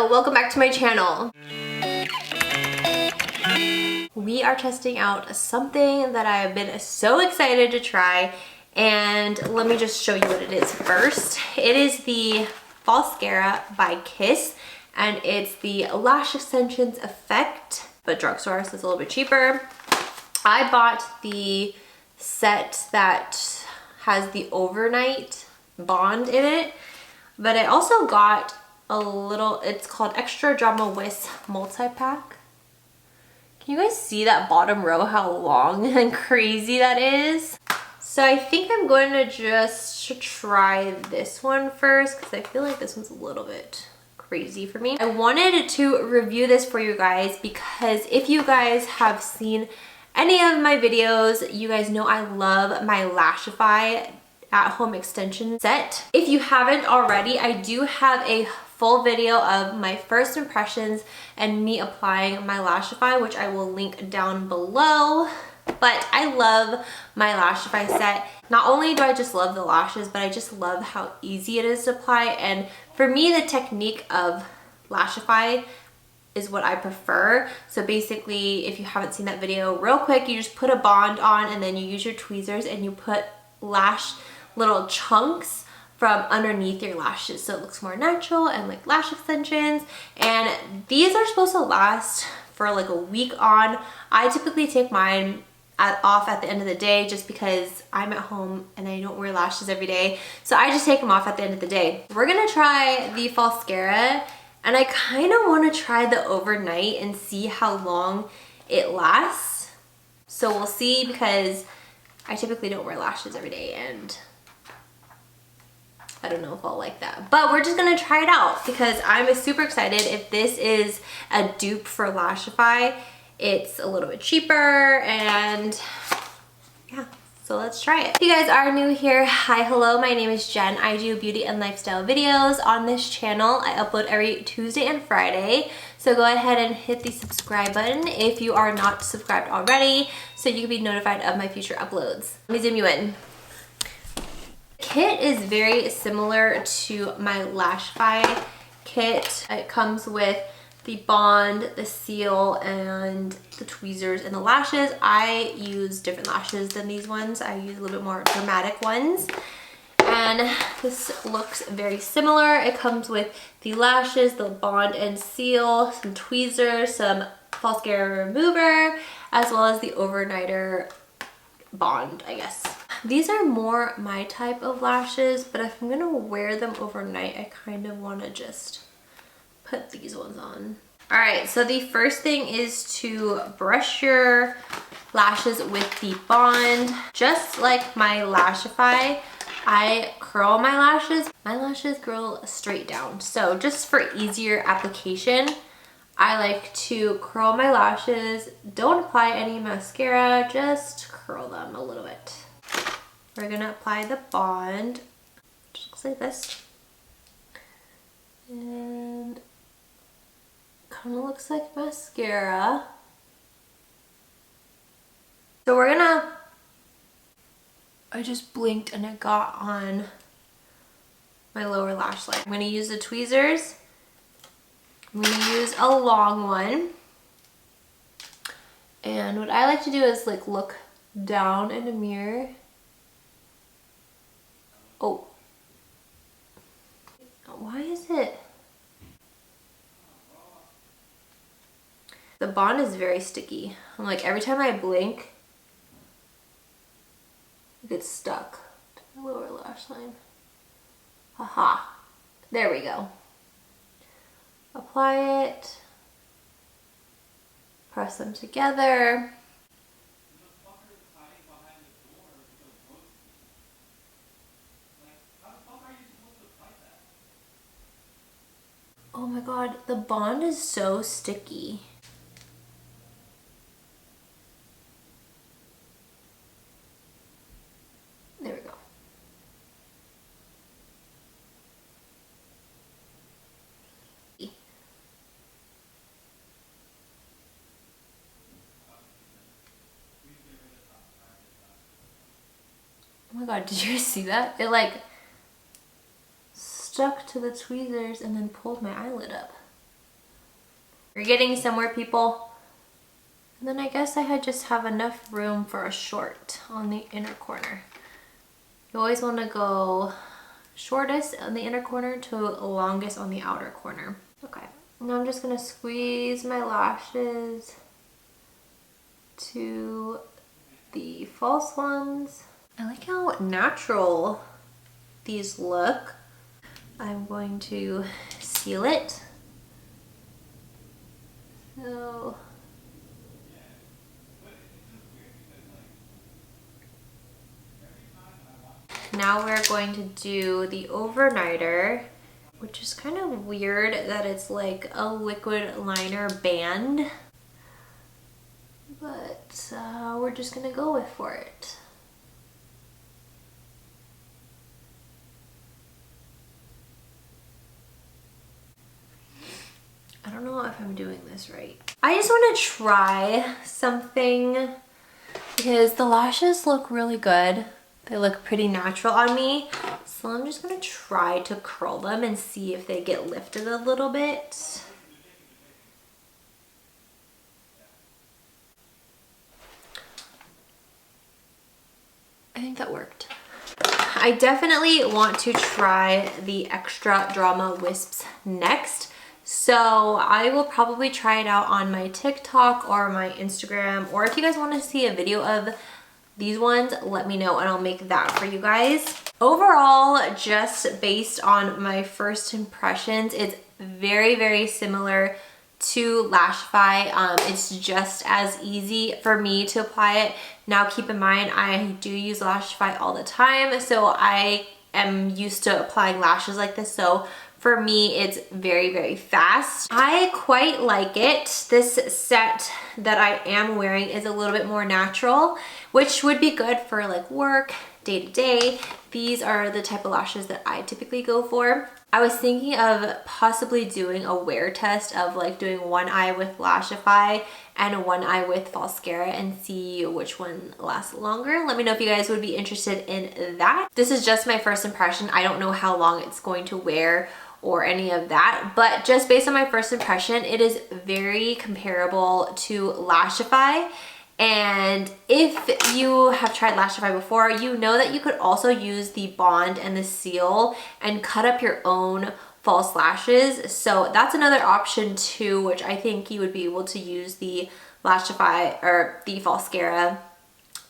welcome back to my channel. We are testing out something that I have been so excited to try, and let me just show you what it is first. It is the Falscara by Kiss, and it's the Lash Extensions Effect, but drugstore, so it's a little bit cheaper. I bought the set that has the overnight bond in it, but I also got a little, it's called Extra Drama Whisk multi-pack. Can you guys see that bottom row, how long and crazy that is? So I think I'm going to just try this one first because I feel like this one's a little bit crazy for me. I wanted to review this for you guys because if you guys have seen any of my videos, you guys know I love my Lashify at-home extension set. If you haven't already, I do have a full video of my first impressions and me applying my Lashify, which I will link down below. But I love my Lashify set. Not only do I just love the lashes, but I just love how easy it is to apply. And for me, the technique of Lashify is what I prefer. So basically, if you haven't seen that video, real quick, you just put a bond on and then you use your tweezers and you put lash little chunks from underneath your lashes so it looks more natural and like lash extensions. And these are supposed to last for like a week on. I typically take mine off at the end of the day just because I'm at home and I don't wear lashes every day. So I just take them off at the end of the day. We're gonna try the Falscara, and I kind of want to try the overnight and see how long it lasts. So we'll see, because I typically don't wear lashes every day and I don't know if I'll like that. But we're just gonna try it out because I'm super excited. If this is a dupe for Lashify, it's a little bit cheaper, and yeah, so let's try it. If you guys are new here, hi, hello, my name is Jen. I do beauty and lifestyle videos on this channel. I upload every Tuesday and Friday, so go ahead and hit the subscribe button if you are not subscribed already so you can be notified of my future uploads. Let me zoom you in. Kit is very similar to my Lashify kit. It comes with the bond, the seal, and the tweezers and the lashes. I use different lashes than these ones. I use a little bit more dramatic ones. And this looks very similar. It comes with the lashes, the bond and seal, some tweezers, some Falscara remover, as well as the overnighter bond, I guess. These are more my type of lashes, but if I'm gonna wear them overnight, I kind of want to just put these ones on. All right, so the first thing is to brush your lashes with the bond. Just like my Lashify, I curl my lashes. My lashes grow straight down, so just for easier application, I like to curl my lashes. Don't apply any mascara, just curl them a little bit. We're gonna apply the bond, just looks like this. And kind of looks like mascara. So we're gonna, I just blinked and it got on my lower lash line. I'm gonna use the tweezers. I'm gonna use a long one. And what I like to do is like look down in the mirror. Oh. Why is it? The bond is very sticky. I'm like, every time I blink, it gets stuck to my lower lash line. Haha. There we go. Apply it. Press them together. Oh my god, the bond is so sticky. There we go. Oh my god, did you guys see that? It like stuck to the tweezers and then pulled my eyelid up. You're getting somewhere, people. And then I guess I just have enough room for a short on the inner corner. You always want to go shortest on the inner corner to longest on the outer corner. Okay, now I'm just gonna squeeze my lashes to the false ones. I like how natural these look. I'm going to seal it. So now we're going to do the overnighter, which is kind of weird that it's like a liquid liner band, but we're just gonna go for it. I don't know if I'm doing this right. I just want to try something because the lashes look really good. They look pretty natural on me. So I'm just gonna try to curl them and see if they get lifted a little bit. I think that worked. I definitely want to try the Extra Drama Wisps next. So I will probably try it out on my TikTok or my Instagram, or if you guys want to see a video of these ones, let me know and I'll make that for you guys. Overall, just based on my first impressions, it's very, very similar to Lashify. It's just as easy for me to apply it. Now keep in mind, I do use Lashify all the time, so I am used to applying lashes like this. So for me, it's very, very fast. I quite like it. This set that I am wearing is a little bit more natural, which would be good for like work, day to day. These are the type of lashes that I typically go for. I was thinking of possibly doing a wear test of like doing one eye with Lashify and one eye with Falscara and see which one lasts longer. Let me know if you guys would be interested in that. This is just my first impression. I don't know how long it's going to wear or any of that, but just based on my first impression, it is very comparable to Lashify. And if you have tried Lashify before, you know that you could also use the bond and the seal and cut up your own false lashes. So that's another option too, which I think you would be able to use the Lashify or the Falscara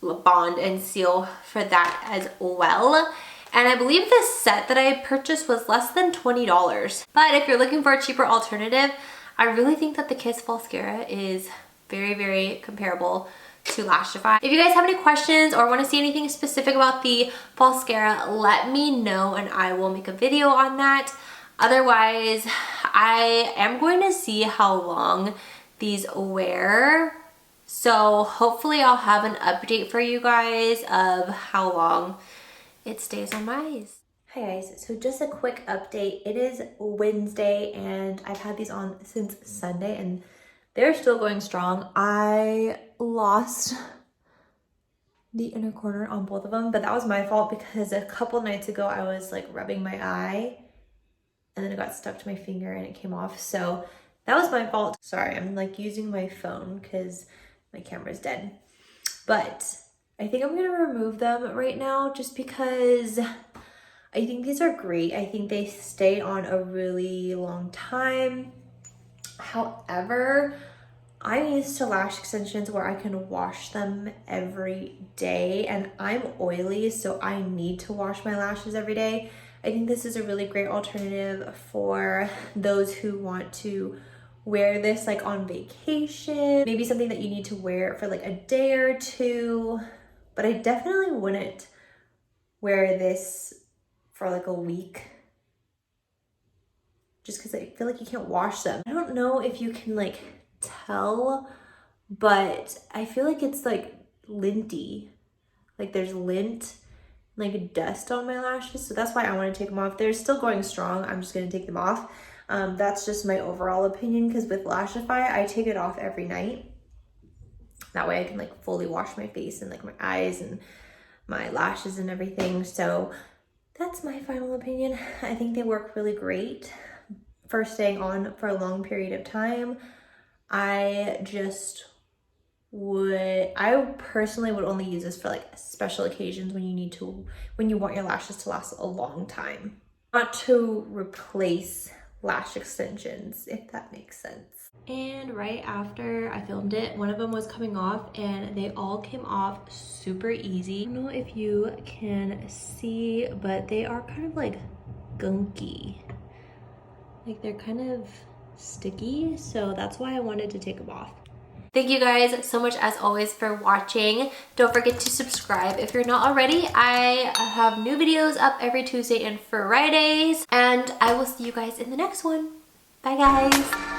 bond and seal for that as well. And I believe this set that I purchased was less than $20. But if you're looking for a cheaper alternative, I really think that the Kiss Falscara is very, very comparable to Lashify. If you guys have any questions or want to see anything specific about the Falscara, let me know and I will make a video on that. Otherwise, I am going to see how long these wear. So hopefully I'll have an update for you guys of how long it stays on my eyes. Hi guys, so just a quick update. It is Wednesday and I've had these on since Sunday and they're still going strong. I lost the inner corner on both of them, but that was my fault because a couple nights ago I was like rubbing my eye and then it got stuck to my finger and it came off. So that was my fault. Sorry, I'm like using my phone because my camera's dead. But I think I'm gonna remove them right now just because I think these are great. I think they stay on a really long time. However, I'm used to lash extensions where I can wash them every day and I'm oily, so I need to wash my lashes every day. I think this is a really great alternative for those who want to wear this like on vacation, maybe something that you need to wear for like a day or two. But I definitely wouldn't wear this for like a week just because I feel like you can't wash them. I don't know if you can like tell, but I feel like it's like linty. Like there's lint, like dust on my lashes. So that's why I want to take them off. They're still going strong. I'm just going to take them off. That's just my overall opinion because with Lashify, I take it off every night. That way I can like fully wash my face and like my eyes and my lashes and everything. So that's my final opinion. I think they work really great for staying on for a long period of time. I personally would only use this for like special occasions when you want your lashes to last a long time. Not to replace lash extensions, if that makes sense. And right after I filmed it, one of them was coming off and they all came off super easy. I don't know if you can see, but they are kind of like gunky. Like they're kind of sticky, so that's why I wanted to take them off. Thank you guys so much as always for watching. Don't forget to subscribe if you're not already. I have new videos up every Tuesday and Fridays, and I will see you guys in the next one. Bye guys.